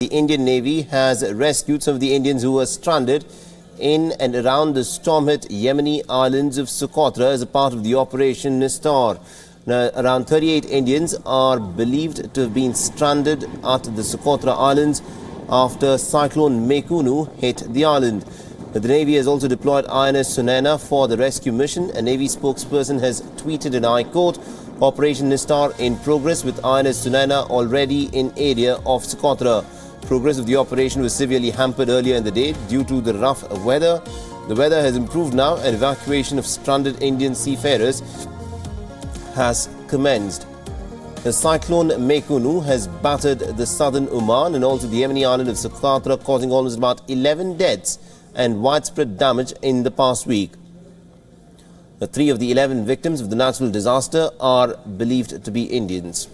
The Indian Navy has rescued some of the Indians who were stranded in and around the storm-hit Yemeni islands of Socotra as a part of the Operation Nistar. Now, around 38 Indians are believed to have been stranded at the Socotra Islands after Cyclone Meikunu hit the island. The Navy has also deployed INS Sunayna for the rescue mission. A Navy spokesperson has tweeted, and I quote, "Operation Nistar in progress with INS Sunayna already in area of Socotra." Progress of the operation was severely hampered earlier in the day due to the rough weather. The weather has improved now and evacuation of stranded Indian seafarers has commenced. The cyclone Meikunu has battered the southern Oman and also the Yemeni island of Socotra, causing almost about 11 deaths and widespread damage in the past week. The 3 of the 11 victims of the natural disaster are believed to be Indians.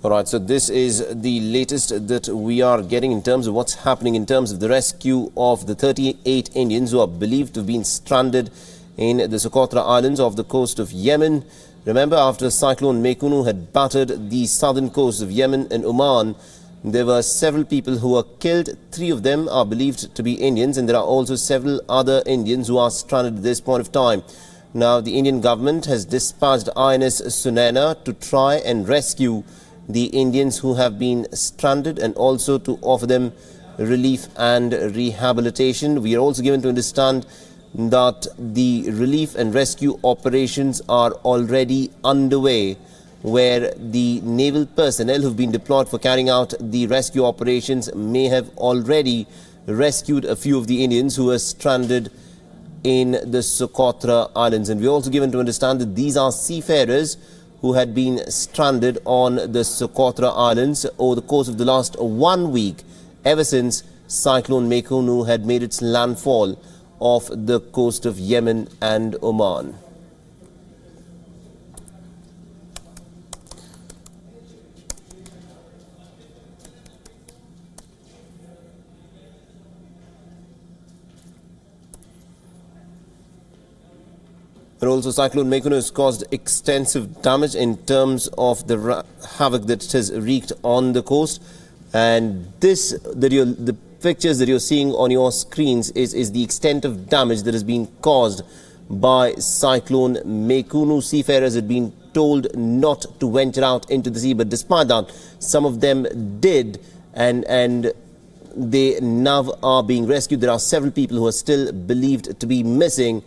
Alright, so this is the latest that we are getting in terms of what's happening in terms of the rescue of the 38 Indians who are believed to have been stranded in the Socotra Islands off the coast of Yemen. Remember, after Cyclone Meikunu had battered the southern coast of Yemen and Oman, there were several people who were killed. 3 of them are believed to be Indians, and there are also several other Indians who are stranded at this point of time. Now, the Indian government has dispatched INS Sunayna to try and rescue the Indians who have been stranded and also to offer them relief and rehabilitation. We are also given to understand that the relief and rescue operations are already underway, where the naval personnel who have been deployed for carrying out the rescue operations may have already rescued a few of the Indians who were stranded in the Socotra Islands. And we are also given to understand that these are seafarers who had been stranded on the Socotra Islands over the course of the last 1 week, ever since Cyclone Meikunu had made its landfall off the coast of Yemen and Oman. And also, Cyclone Meikunu has caused extensive damage in terms of the havoc that it has wreaked on the coast. And the pictures that you're seeing on your screens is the extent of damage that has been caused by Cyclone Meikunu. Seafarers had been told not to venture out into the sea, but despite that, some of them did, and they now are being rescued. There are several people who are still believed to be missing.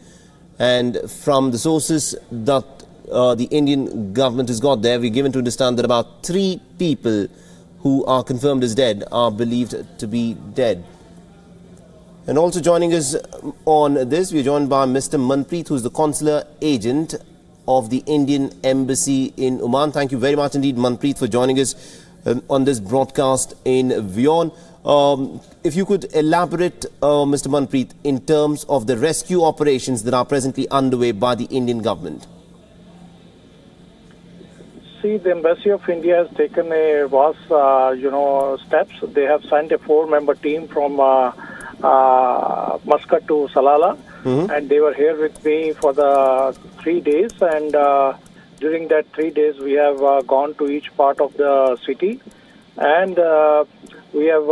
And from the sources that the Indian government has got there, we're given to understand that about 3 people who are confirmed as dead are believed to be dead. And also joining us on this, we're joined by Mr. Manpreet, who's the consular agent of the Indian Embassy in Oman. Thank you very much indeed, Manpreet, for joining us on this broadcast in WION. If you could elaborate, Mr. Manpreet, in terms of the rescue operations that are presently underway by the Indian government. See, the Embassy of India has taken a vast, steps. They have sent a 4-member team from Muscat to Salalah, and they were here with me for the 3 days. And during that 3 days, we have gone to each part of the city, and we have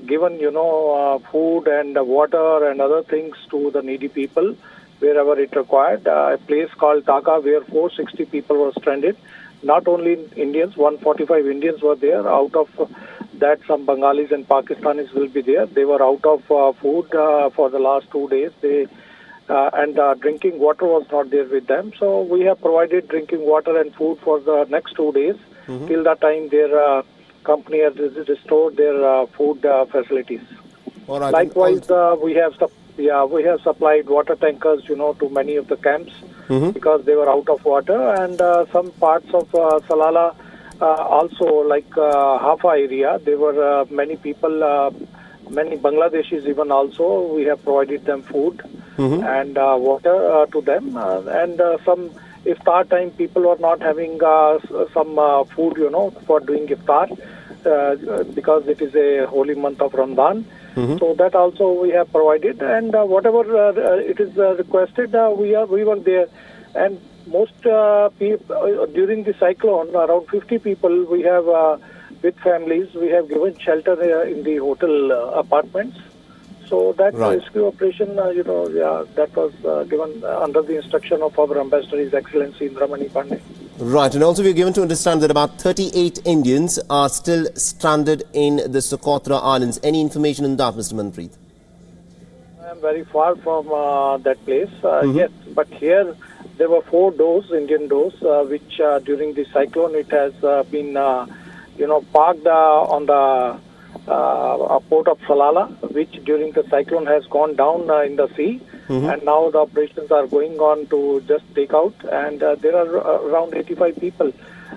given, food and water and other things to the needy people wherever it required. A place called Taka, where 460 people were stranded. Not only Indians, 145 Indians were there. Out of that, some Bengalis and Pakistanis will be there. They were out of food for the last 2 days. And drinking water was not there with them. So we have provided drinking water and food for the next 2 days till the time their company has restored their food facilities. All right. Likewise, we have supplied water tankers, to many of the camps because they were out of water, and some parts of Salalah also, like Hafa area, there were many people, many Bangladeshis even also. We have provided them food and water to them, and some iftar time people were not having some food, for doing iftar because it is a holy month of Ramadan. So that also we have provided, and whatever it is requested, we were there. And most people during the cyclone, around 50 people we have with families, we have given shelter in the hotel apartments. So that rescue operation, that was given under the instruction of our Ambassador, His Excellency Indramani Pandey. Right, and also we are given to understand that about 38 Indians are still stranded in the Socotra Islands. Any information on that, Mr. Manpreet? I am very far from that place, yes, but here there were 4 doors, Indian doors, which during the cyclone it has been, parked on the port of Salalah, which during the cyclone has gone down in the sea. And now the operations are going on to just take out, and there are around 85 people,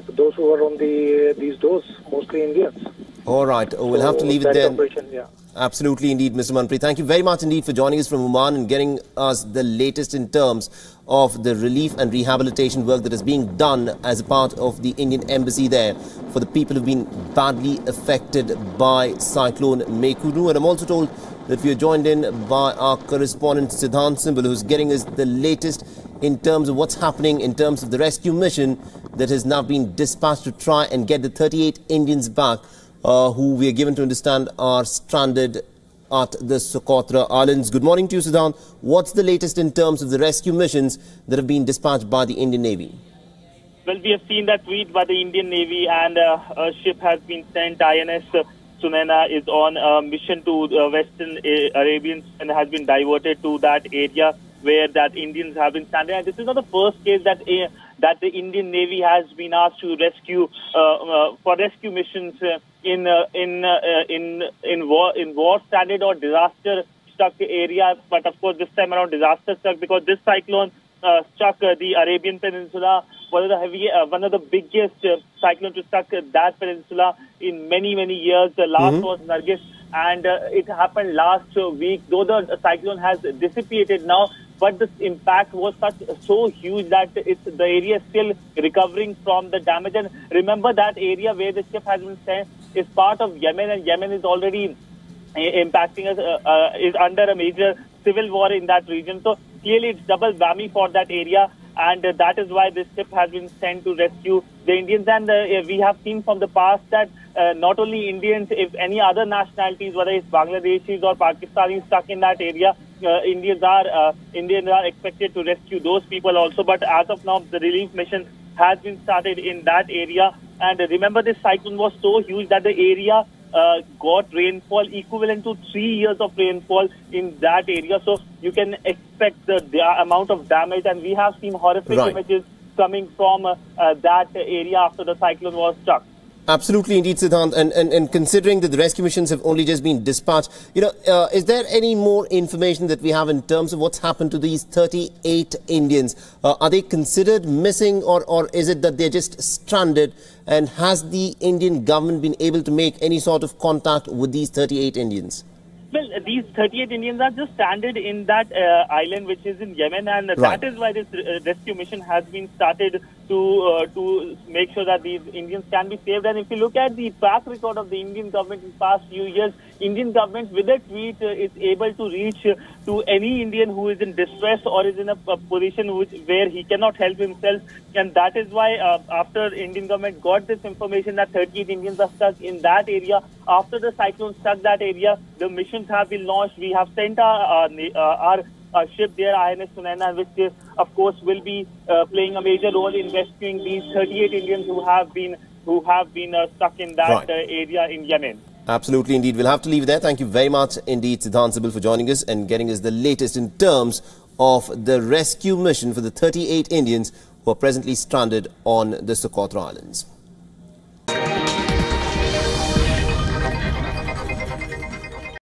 those who are on these doors, mostly Indians. All right, we'll have to leave it there. Yeah. Absolutely indeed, Mr. Manpreet. Thank you very much indeed for joining us from Oman and getting us the latest in terms of the relief and rehabilitation work that is being done as a part of the Indian embassy there for the people who've been badly affected by Cyclone Meghudum. And I'm also told that we are joined in by our correspondent Siddhant Simbal, who's getting us the latest in terms of what's happening in terms of the rescue mission that has now been dispatched to try and get the 38 Indians back who we are given to understand are stranded at the Socotra Islands. Good morning to you, Siddhant. What's the latest in terms of the rescue missions that have been dispatched by the Indian Navy? Well, we have seen that tweet by the Indian Navy, and a ship has been sent. INS Sunayna is on a mission to Western Arabians and has been diverted to that area where that Indians have been stranded. And this is not the first case that the Indian Navy has been asked to rescue for rescue missions in war stranded or disaster struck area. But of course, this time around disaster struck because this cyclone struck the Arabian Peninsula. One of the biggest cyclones to struck that peninsula in many years. The last was Nargis, and it happened last week. Though the cyclone has dissipated now, but the impact was so huge that the area is still recovering from the damage. And remember, that area where the ship has been sent is part of Yemen, and Yemen is already impacting us, is under a major civil war in that region. So clearly it's double whammy for that area, and that is why this ship has been sent to rescue the Indians. And we have seen from the past that not only Indians, if any other nationalities, whether it's Bangladeshis or Pakistanis stuck in that area, Indians are expected to rescue those people also. But as of now, the relief mission has been started in that area. And remember, this cyclone was so huge that the area got rainfall equivalent to 3 years of rainfall in that area. So you can expect the amount of damage, and we have seen horrific images coming from that area after the cyclone was struck. Absolutely indeed, Siddhant. And considering that the rescue missions have only just been dispatched, is there any more information that we have in terms of what's happened to these 38 Indians? Are they considered missing, or is it that they're just stranded? And has the Indian government been able to make any sort of contact with these 38 Indians? Well, these 38 Indians are just stranded in that island which is in Yemen, and that is why this rescue mission has been started to make sure that these Indians can be saved. And if you look at the track record of the Indian government in the past few years, Indian government with a tweet is able to reach to any Indian who is in distress or is in a position where he cannot help himself. And that is why after Indian government got this information that 38 Indians are stuck in that area, after the cyclone struck that area, the missions have been launched. We have sent our ship there, INS Sunayna, which of course will be playing a major role in rescuing these 38 Indians who have been stuck in that area in Yemen. Absolutely indeed. We'll have to leave it there. Thank you very much indeed, Siddhant Simbal, for joining us and getting us the latest in terms of the rescue mission for the 38 Indians who are presently stranded on the Socotra Islands.